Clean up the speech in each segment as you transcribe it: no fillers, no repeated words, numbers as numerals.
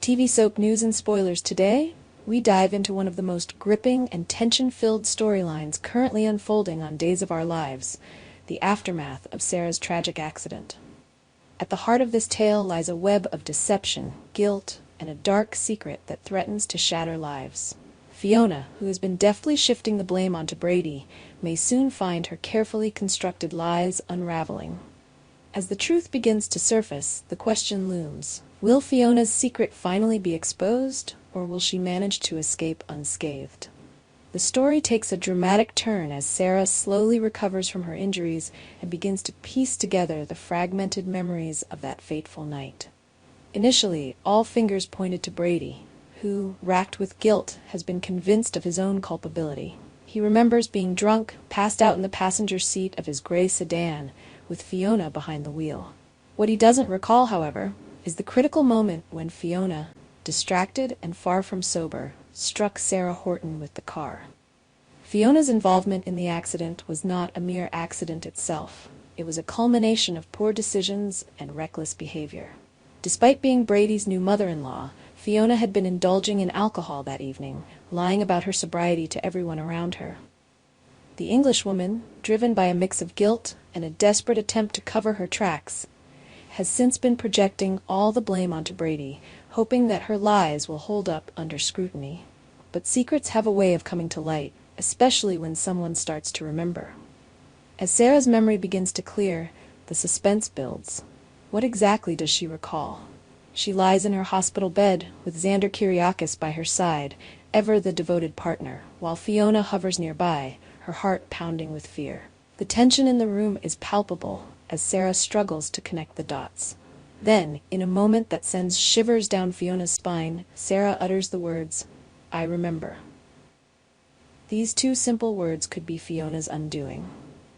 TV soap news and spoilers today, we dive into one of the most gripping and tension-filled storylines currently unfolding on Days of Our Lives, the aftermath of Sarah's tragic accident. At the heart of this tale lies a web of deception, guilt, and a dark secret that threatens to shatter lives. Fiona, who has been deftly shifting the blame onto Brady, may soon find her carefully constructed lies unraveling. As the truth begins to surface, the question looms: will Fiona's secret finally be exposed, or will she manage to escape unscathed? The story takes a dramatic turn as Sarah slowly recovers from her injuries and begins to piece together the fragmented memories of that fateful night. Initially, all fingers pointed to Brady, who, racked with guilt, has been convinced of his own culpability. He remembers being drunk, passed out in the passenger seat of his gray sedan, with Fiona behind the wheel. What he doesn't recall, however, is the critical moment when Fiona, distracted and far from sober, struck Sarah Horton with the car. Fiona's involvement in the accident was not a mere accident itself. It was a culmination of poor decisions and reckless behavior. Despite being Brady's new mother-in-law, Fiona had been indulging in alcohol that evening, lying about her sobriety to everyone around her. The Englishwoman, driven by a mix of guilt and a desperate attempt to cover her tracks, has since been projecting all the blame onto Brady, hoping that her lies will hold up under scrutiny. But secrets have a way of coming to light, especially when someone starts to remember. As Sarah's memory begins to clear, the suspense builds. What exactly does she recall? She lies in her hospital bed, with Xander Kyriakis by her side, ever the devoted partner, while Fiona hovers nearby, her heart pounding with fear. The tension in the room is palpable as Sarah struggles to connect the dots. Then, in a moment that sends shivers down Fiona's spine, Sarah utters the words, "I remember." These two simple words could be Fiona's undoing.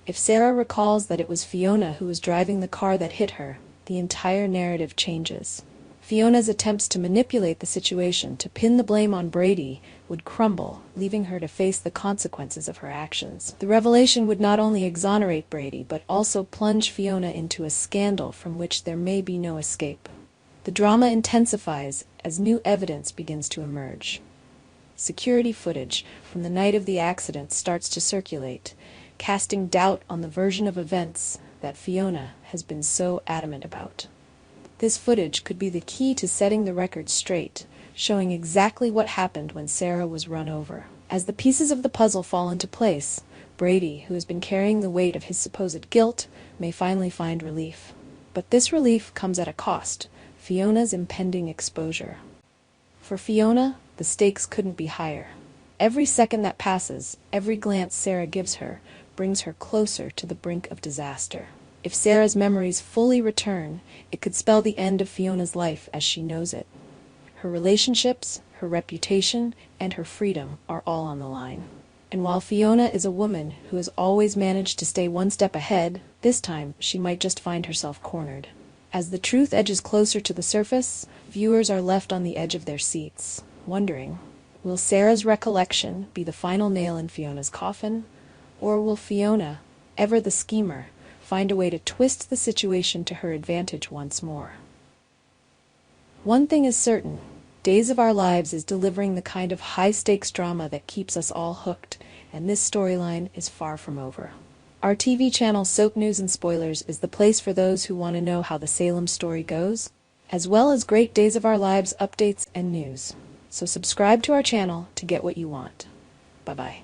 If Sarah recalls that it was Fiona who was driving the car that hit her, the entire narrative changes. Fiona's attempts to manipulate the situation, to pin the blame on Brady, would crumble, leaving her to face the consequences of her actions. The revelation would not only exonerate Brady, but also plunge Fiona into a scandal from which there may be no escape. The drama intensifies as new evidence begins to emerge. Security footage from the night of the accident starts to circulate, casting doubt on the version of events that Fiona has been so adamant about. This footage could be the key to setting the record straight, showing exactly what happened when Sarah was run over. As the pieces of the puzzle fall into place, Brady, who has been carrying the weight of his supposed guilt, may finally find relief. But this relief comes at a cost: Fiona's impending exposure. For Fiona, the stakes couldn't be higher. Every second that passes, every glance Sarah gives her, brings her closer to the brink of disaster. If Sarah's memories fully return, it could spell the end of Fiona's life as she knows it. Her relationships, her reputation, and her freedom are all on the line. And while Fiona is a woman who has always managed to stay one step ahead, this time she might just find herself cornered. As the truth edges closer to the surface, viewers are left on the edge of their seats, wondering, will Sarah's recollection be the final nail in Fiona's coffin? Or will Fiona, ever the schemer, find a way to twist the situation to her advantage once more? One thing is certain: Days of Our Lives is delivering the kind of high-stakes drama that keeps us all hooked, and this storyline is far from over. Our TV channel Soap News and Spoilers is the place for those who want to know how the Salem story goes, as well as great Days of Our Lives updates and news. So subscribe to our channel to get what you want. Bye-bye.